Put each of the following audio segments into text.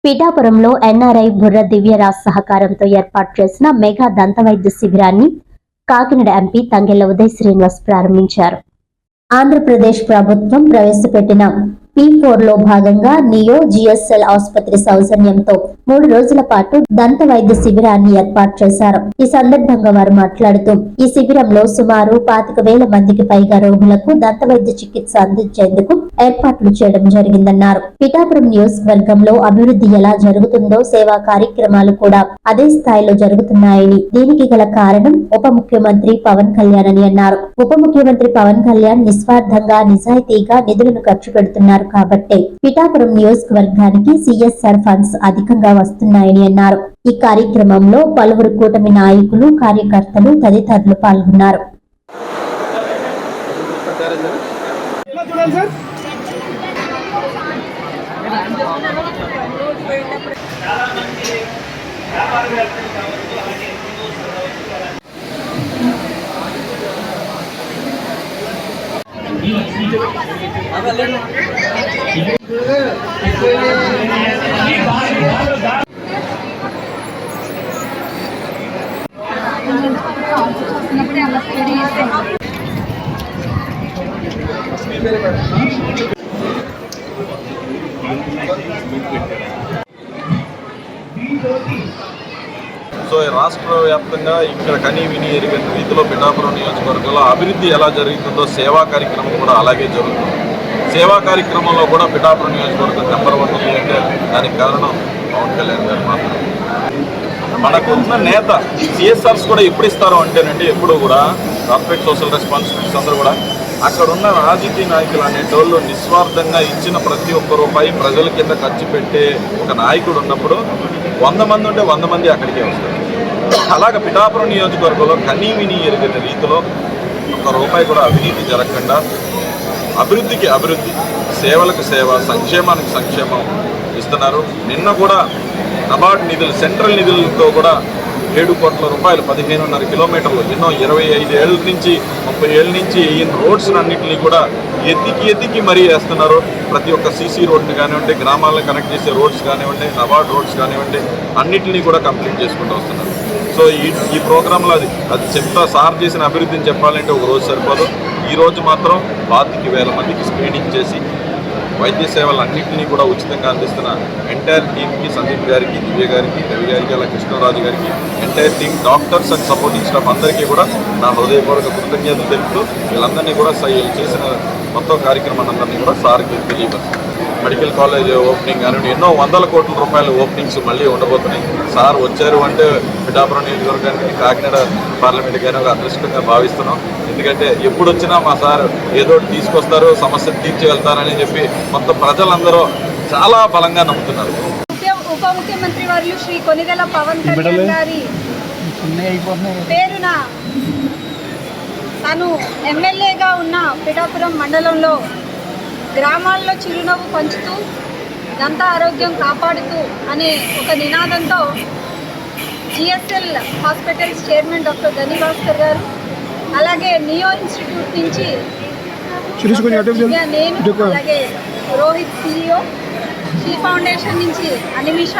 పిఠాపురంలో ఎన్ఆర్ఐ బుర్ర దివ్యరాజ్ సహకారంతో ఏర్పాటు చేసిన మెగా దంతవైద్య శిబిరాన్ని కాకినాడ ఎంపీ తంగెళ్ల ఉదయ్ శ్రీనివాస్ ప్రారంభించారు. ఆంధ్రప్రదేశ్ ప్రభుత్వం ప్రవేశపెట్టిన P4 లో భాగంగా నియో జిఎస్ఎల్ ఆసుపత్రి సౌజన్యంతో 3 రోజుల పాటు దంత వైద్య శిబిరాన్ని ఏర్పాటు చేశారు. ఈ సందర్భంగా వారు మాట్లాడుతూ ఈ శిబిరంలో సుమారు 25,000 మందికి పైగా రోగులకు దంత వైద్య చికిత్స అందించేందుకు ఏర్పాట్లు చేయడం జరిగిందన్నారు. పిఠాపురం నియోజకవర్గంలో అభివృద్ధి ఎలా జరుగుతుందో సేవా కార్యక్రమాలు కూడా అదే స్థాయిలో జరుగుతున్నాయని, దీనికి గల కారణం ఉప ముఖ్యమంత్రి పవన్ కళ్యాణ్ అని అన్నారు. ఉప ముఖ్యమంత్రి పవన్ కళ్యాణ్ నిస్వార్థంగా నిజాయితీగా నిధులను ఖర్చు పెడుతున్నారు కాబట్టి పిఠాపురం నియోజకవర్గానికి CSR ఫండ్స్ అధికంగా వస్తున్నాయని అన్నారు. ఈ కార్యక్రమంలో పలువురు కూటమి నాయకులు, కార్యకర్తలు తదితరులు పాల్గొన్నారు. సో రాష్ట్ర వ్యాప్తంగా ఇక్కడ కనీ విని ఎరిగిన రీతిలో పిఠాపురం నియోజకవర్గంలో అభివృద్ధి ఎలా జరుగుతుందో సేవా కార్యక్రమం కూడా అలాగే జరుగుతుంది. సేవా కార్యక్రమంలో కూడా పిఠాపురం నియోజకవర్గం నెంబర్ 1 ఉంది అంటే దానికి కారణం పవన్ కళ్యాణ్ గారు మాత్రం. మనకున్న నేత CSRs కూడా ఎప్పుడు ఇస్తారు అంటేనండి, ఎప్పుడు కూడా కార్పొరేట్ సోషల్ రెస్పాన్సిబిలిటీస్ అందరూ కూడా అక్కడ ఉన్న రాజకీయ నాయకులు అనేటోళ్ళు నిస్వార్థంగా ఇచ్చిన ప్రతి ఒక్క రూపాయి ప్రజల కింద ఖర్చు పెట్టే ఒక నాయకుడు ఉన్నప్పుడు 100 మంది ఉంటే 100 మంది అక్కడికే వస్తారు. అలాగే పిఠాపురం నియోజకవర్గంలో కనీ విని ఎరిగిన రీతిలో ఒక్క రూపాయి కూడా అవినీతి జరగకుండా అభివృద్ధికి అభివృద్ధి, సేవలకు సేవ, సంక్షేమానికి సంక్షేమం ఇస్తున్నారు. నిన్న కూడా నబార్డ్ నిధులు, సెంట్రల్ నిధులతో కూడా 7 కోట్ల రూపాయలు 15.5 కిలోమీటర్లు, ఎన్నో 25 ఏళ్ళ నుంచి 30 ఏళ్ళ నుంచి ఈయన రోడ్స్ అన్నింటినీ కూడా ఎత్తికి మరీ వేస్తున్నారు. ప్రతి ఒక్క CC రోడ్ని కానివ్వండి, గ్రామాలను కనెక్ట్ చేసే రోడ్స్ కానివ్వండి, నబార్డ్ రోడ్స్ కానివ్వండి, అన్నింటినీ కూడా కంప్లీట్ చేసుకుంటూ వస్తున్నారు. సో ఈ ప్రోగ్రాంలో అది చెప్తా సార్ చేసిన అభివృద్ధిని చెప్పాలంటే ఒక రోజు సరిపోదు. ఈరోజు మాత్రం 25,000 మందికి స్క్రీనింగ్ చేసి వైద్య సేవలు అన్నింటినీ కూడా ఉచితంగా అందిస్తున్న ఎంటైర్ టీమ్కి, సందీప్ గారికి, దివ్య గారికి, రవి గారికి, అలా కృష్ణరాజు గారికి, entire team, doctors and supporting staff అందరికీ కూడా నా హృదయపూర్వక కృతజ్ఞతలు తెలుపుతూ వీళ్ళందరినీ కూడా చేసిన మొత్తం కార్యక్రమాన్ని కూడా సార్కి తెలియపరుస్తాను. మెడికల్ కాలేజ్ ఓపెనింగ్ కానివ్వండి, ఎన్నో 100 కోట్ల రూపాయల ఓపెనింగ్స్ మళ్ళీ ఉండబోతున్నాయి. సార్ వచ్చారు అంటే పిఠాపురం నియోజకవర్గానికి, కాకినాడ పార్లమెంట్ కానీ ఒక అదృష్టంగా భావిస్తున్నాం. ఎందుకంటే ఎప్పుడు వచ్చినా మా సార్ ఏదో తీసుకొస్తారు, సమస్యను తీర్చి వెళ్తారని చెప్పి మొత్తం ప్రజలందరూ చాలా బలంగా నమ్ముతున్నారు. ఉప ముఖ్యమంత్రి వర్యులు శ్రీ కొనిదెల పవన్ కళ్యాణ్ గారి పేరున తను ఎమ్మెల్యేగా ఉన్న పిఠాపురం మండలంలో గ్రామాల్లో చిరునవ్వు పంచుతూ దంత ఆరోగ్యం కాపాడుతూ అనే ఒక నినాదంతో GSL హాస్పిటల్స్ చైర్మన్ డాక్టర్ గని భాస్కర్ గారు, అలాగే నియో ఇన్స్టిట్యూట్ నుంచి నేను, అలాగే రోహిత్ CEO, షీ ఫౌండేషన్ నుంచి అనిమిష,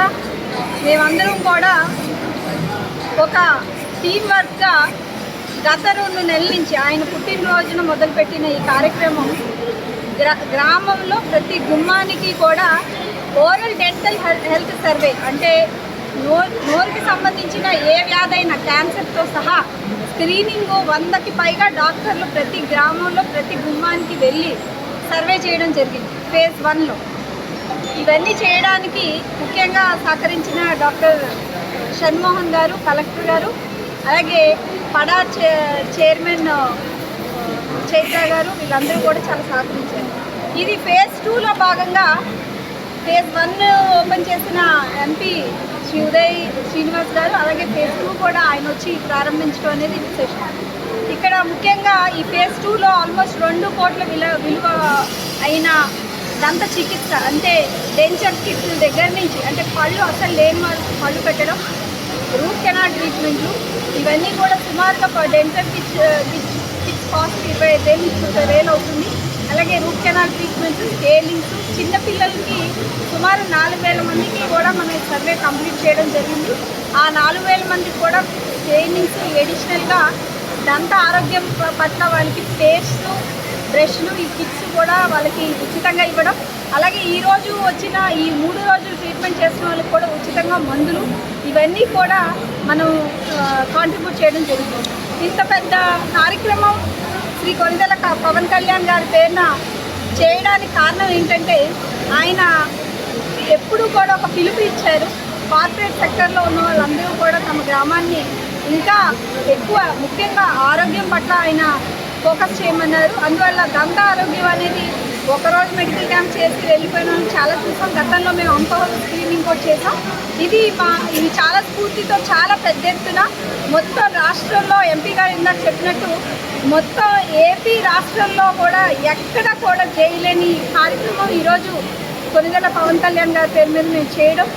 మేమందరం కూడా ఒక టీం వర్క్గా గత 2 నెలల నుంచి ఆయన పుట్టినరోజున మొదలుపెట్టిన ఈ కార్యక్రమం గ్రామంలో ప్రతి గుమ్మానికి కూడా ఓరల్ డెంటల్ హెల్త్ సర్వే, అంటే నోరుకి సంబంధించిన ఏ వ్యాధైనా క్యాన్సర్తో సహా స్క్రీనింగ్ 100కి పైగా డాక్టర్లు ప్రతి గ్రామంలో ప్రతి గుమ్మానికి వెళ్ళి సర్వే చేయడం జరిగింది ఫేజ్ 1లో. ఇవన్నీ చేయడానికి ముఖ్యంగా సహకరించిన డాక్టర్ షణ్మోహన్ గారు, కలెక్టర్ గారు, అలాగే పడా చైర్మన్ చైత్ర గారు, వీళ్ళందరూ కూడా చాలా సహకరించారు. ఇది ఫేజ్ 2లో భాగంగా ఫేజ్ 1 ఓపెన్ చేసిన ఎంపీ శ్రీ ఉదయ్ శ్రీనివాస్ గారు, అలాగే ఫేజ్ 2 కూడా ఆయన వచ్చి ప్రారంభించడం అనేది విశేషం. ఇక్కడ ముఖ్యంగా ఈ ఫేజ్ 2లో ఆల్మోస్ట్ 2 కోట్ల విలువ అయిన దంత చికిత్స, అంటే డెంచర్ కిట్స్ దగ్గర నుంచి, అంటే పళ్ళు అసలు లేని వాళ్ళకి పళ్ళు పెట్టడం, రూట్ కెనాల్ ట్రీట్మెంట్లు, ఇవన్నీ కూడా సుమారుగా డెంటల్ కిట్స్ కాస్ట్ 25,000 అవుతుంది. అలాగే రూట్ కెనాల్ ట్రీట్మెంట్, స్కేలింగ్స్, చిన్నపిల్లలకి సుమారు 4,000 మందికి కూడా మనం సర్వే కంప్లీట్ చేయడం జరిగింది. ఆ 4000 మందికి కూడా ట్రైనింగ్స్ ఎడిషనల్గా దంత ఆరోగ్యం పట్ల వాళ్ళకి పేస్ట్, బ్రష్లు, ఈ కిట్స్ కూడా వాళ్ళకి ఉచితంగా ఇవ్వడం, అలాగే ఈరోజు వచ్చిన ఈ 3 రోజులు ట్రీట్మెంట్ చేసిన వాళ్ళకి కూడా ఉచితంగా మందులు, ఇవన్నీ కూడా మనం కాంట్రిబ్యూట్ చేయడం జరుగుతుంది. ఇంత పెద్ద కార్యక్రమం శ్రీ కొణిదెల పవన్ కళ్యాణ్ గారి పేరున చేయడానికి కారణం ఏంటంటే, ఆయన ఎప్పుడూ కూడా ఒక పిలుపు ఇచ్చారు. కార్పొరేట్ సెక్టర్లో ఉన్న వాళ్ళందరూ కూడా తమ గ్రామాన్ని ఇంకా ఎక్కువ, ముఖ్యంగా ఆరోగ్యం పట్ల ఆయన ఫోకస్ చేయమన్నారు. అందువల్ల దంత ఆరోగ్యం అనేది ఒకరోజు మెడికల్ క్యాంప్ చేసి వెళ్ళిపోయిన వాళ్ళు చాలా చూసాం. గతంలో మేము అంపవర్ స్క్రీనింగ్ కూడా చేసాం. ఇది చాలా స్ఫూర్తితో చాలా పెద్ద ఎత్తున మొత్తం రాష్ట్రంలో ఎంపీ గారు ఇందాక చెప్పినట్టు మొత్తం ఏపీ రాష్ట్రంలో కూడా ఎక్కడ కూడా చేయలేని కార్యక్రమం ఈరోజు కొణిదెల పవన్ కళ్యాణ్ గారి పేరు మీద మేము చేయడం